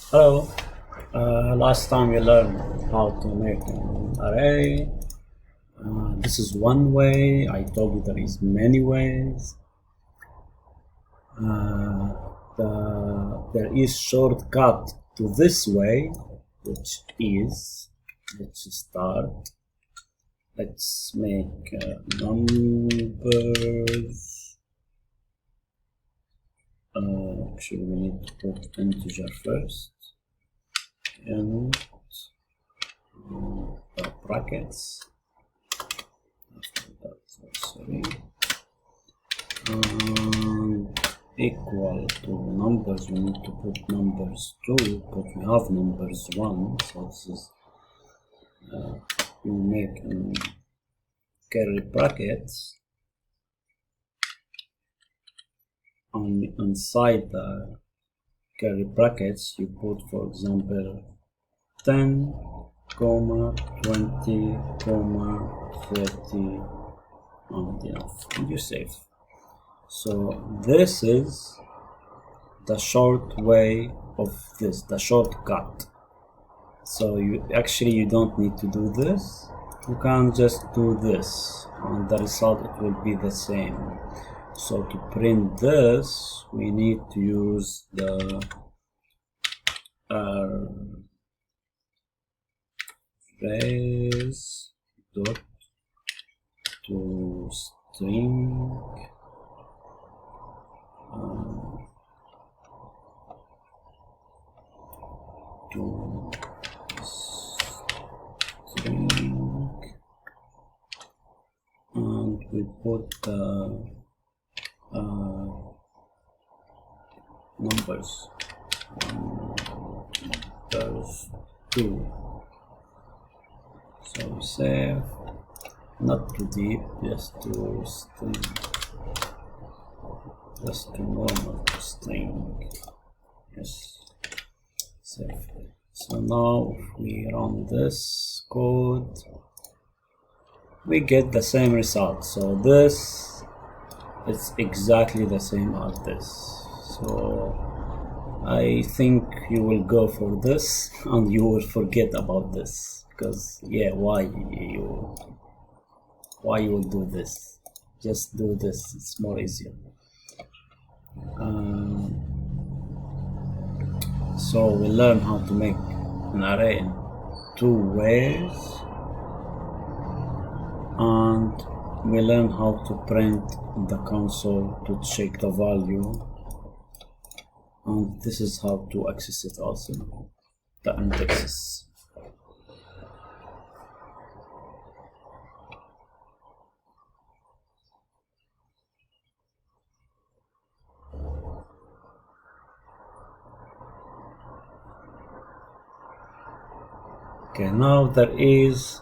Hello. Last time we learned how to make an array. This is one way. I told you there is many ways. There is shortcut to this way, which is, let's start. Let's make numbers. Actually, we need to put integer first. And brackets. Sorry. Equal to numbers. We need to put numbers 2, but we have numbers 1. So this is we make curly brackets. Inside the curly brackets, you put, for example, 10, 20, 30, and you save. So this is the short way of this, the shortcut. So you don't need to do this. You can just do this, and the result it will be the same. So to print this, we need to use the arrays dot to string to string, and we put the numbers 2. So we save, not too deep, just to string, just to normal string. Yes, save. So now if we run this code, we get the same result. So this is exactly the same as this. So I think you will go for this and you will forget about this, because why you will do this? Just do this, it's more easier. So we learn how to make an array in 2 ways, and we learn how to print the console to check the value, and this is how to access it also, the indexes. Okay, now there is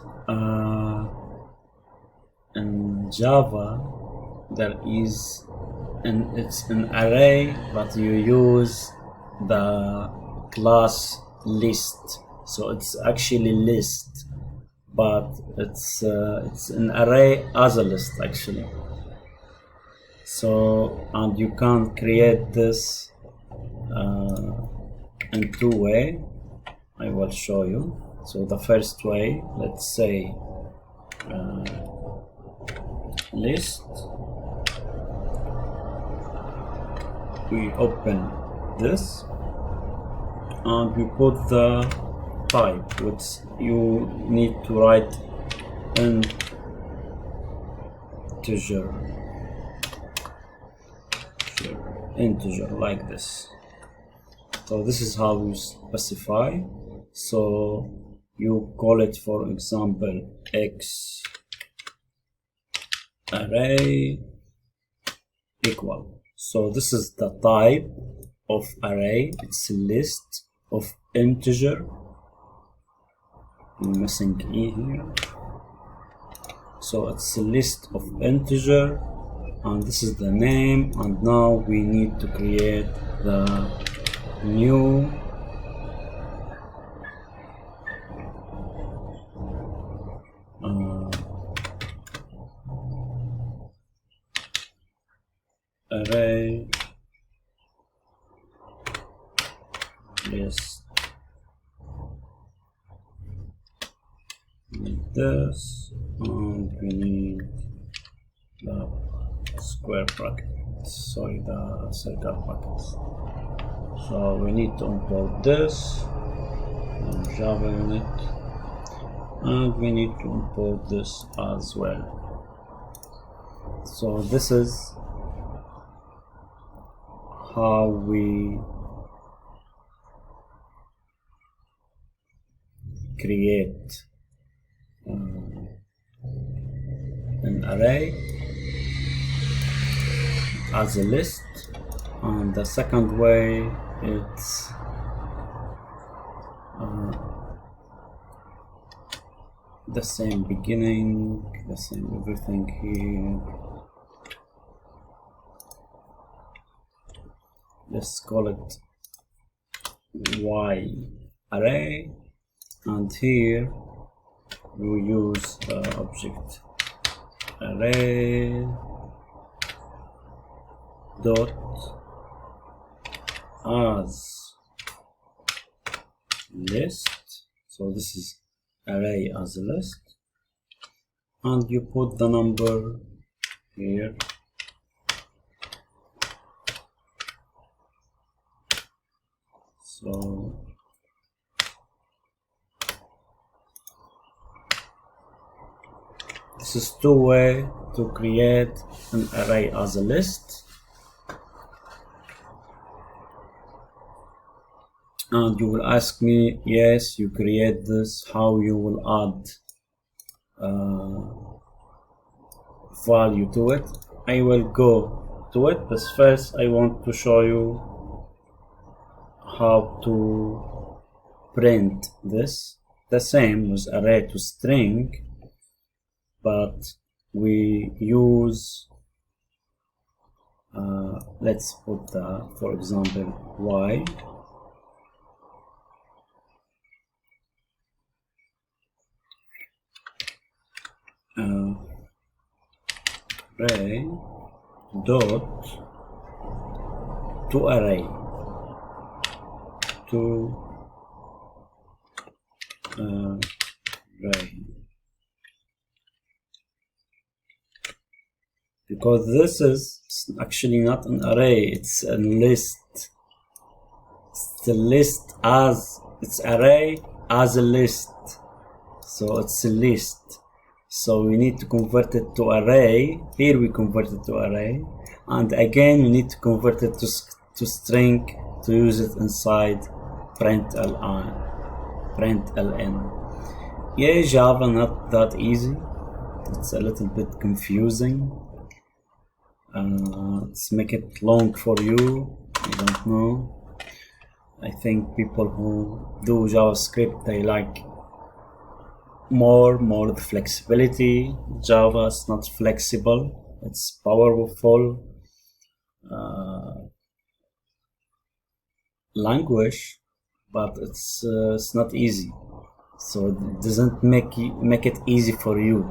in Java there is it's an array, but you use the class list, so it's actually list, but it's an array as a list actually. So, and you can create this in 2 ways. I will show you. So the first way, let's say list, we open this and we put the type, which you need to write integer like this. So this is how you specify. So you call it, for example, x array equal. So this is the type of array. It's a list of integer. I'm missing E here. So it's a list of integer, and this is the name. And now we need to create the new array list this, and we need the square bracket, sorry, the circle brackets. So we need to import this in Java unit, and we need to import this as well. So this is how we create an array as a list, and the second way it's the same beginning, the same everything here. Let's call it y array, and here we use object array dot as list. So this is array as a list, and you put the number here. So this is two ways to create an array as a list. And you will ask me, yes, you create this, how you will add value to it. I will go to it, but first I want to show you how to print this. The same with array to string, but we use let's put the, for example, y array dot to array to array, because this is actually not an array, it's a list. It's a list as, it's array as a list, so it's a list. So we need to convert it to array. Here we convert it to array, and again we need to convert it to string to use it inside println. Yeah, Java not that easy. It's a little bit confusing. Let's make it long for you. I don't know. I think people who do JavaScript, they like more the flexibility. Java is not flexible, it's powerful language, but it's not easy, so it doesn't make it easy for you.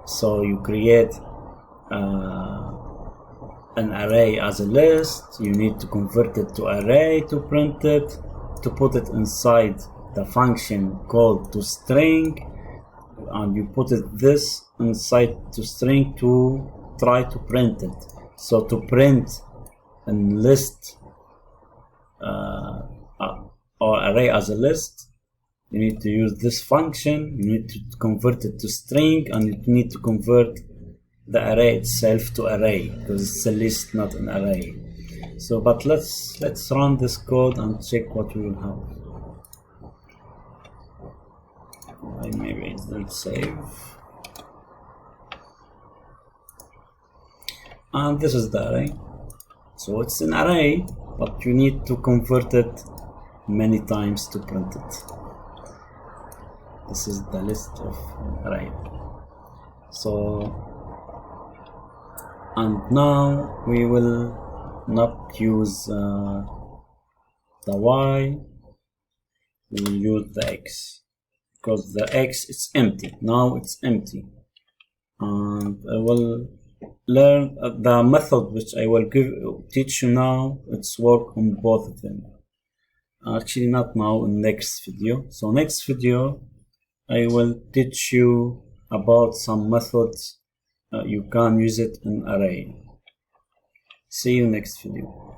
So you create an array as a list, you need to convert it to array to print it, to put it inside the function called toString, and you put this inside toString to try to print it. So to print a list or array as a list, you need to use this function, you need to convert it to string, and you need to convert the array itself to array, because it's a list, not an array. So but let's run this code and check what we will have. Maybe it will save, and this is the array. So it's an array, but you need to convert it many times to print it. This is the list of array. So, and now we will not use the y, we will use the x, because the x is empty. Now it's empty, and I will learn the method which I will teach you now. It's work on both of them. Actually, not now, in next video. So next video I will teach you about some methods you can use it in array. See you next video.